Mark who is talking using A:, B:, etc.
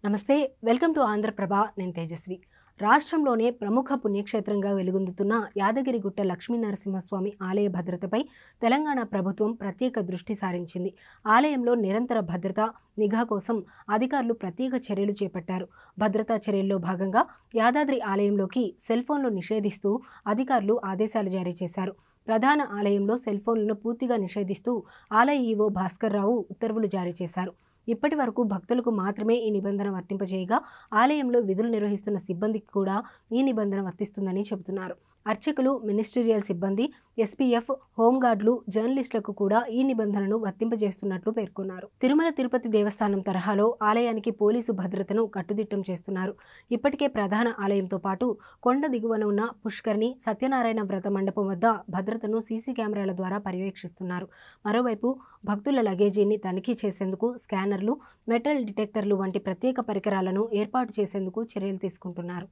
A: నమస్తే. Welcome to Andhra Prabha. నేను తేజస్వి. రాష్ట్రంలోనే ప్రముఖ పుణ్యక్షేత్రంగా వెలుగొందుతున్న యాదగిరిగుట్ట లక్ష్మీనరసింహస్వామి ఆలయ భద్రతపై తెలంగాణ ప్రభుత్వం ప్రత్యేక దృష్టి సారించింది. ఆలయంలో నిరంతర భద్రత, నిఘా కోసం అధికారులు ప్రత్యేక చర్యలు చేపట్టారు. భద్రతా చర్యల్లో భాగంగా యాదాద్రి ఆలయంలోకి సెల్ ఫోన్లు నిషేధిస్తూ అధికారులు ఆదేశాలు జారీ చేశారు. ప్రధాన ఆలయంలో సెల్ ఫోన్లను పూర్తిగా నిషేధిస్తూ ఆలయ ఈవో భాస్కర్ రావు ఉత్తర్వులు జారీ చేశారు. ఇప్పటి వరకు భక్తులకు మాత్రమే ఈ నిబంధన వర్తింపజేయగా ఆలయంలో విధులు నిర్వహిస్తున్న సిబ్బందికి కూడా ఈ నిబంధన వర్తిస్తుందని చెబుతున్నారు. అర్చకులు, మినిస్టీరియల్ సిబ్బంది, ఎస్పీఎఫ్, హోంగార్డులు, జర్నలిస్టులకు కూడా ఈ నిబంధనను వర్తింపజేస్తున్నట్లు పేర్కొన్నారు. తిరుమల తిరుపతి దేవస్థానం తరహాలో ఆలయానికి పోలీసు భద్రతను కట్టుదిట్టం చేస్తున్నారు. ఇప్పటికే ప్రధాన ఆలయంతో పాటు కొండ దిగువన ఉన్న పుష్కరిణి, సత్యనారాయణ వ్రత మండపం వద్ద భద్రతను సీసీ కెమెరాల ద్వారా పర్యవేక్షిస్తున్నారు. మరోవైపు భక్తుల లగేజీని తనిఖీ చేసేందుకు స్కానర్లు, మెటల్ డిటెక్టర్లు వంటి ప్రత్యేక పరికరాలను ఏర్పాటు చేసేందుకు చర్యలు తీసుకుంటున్నారు.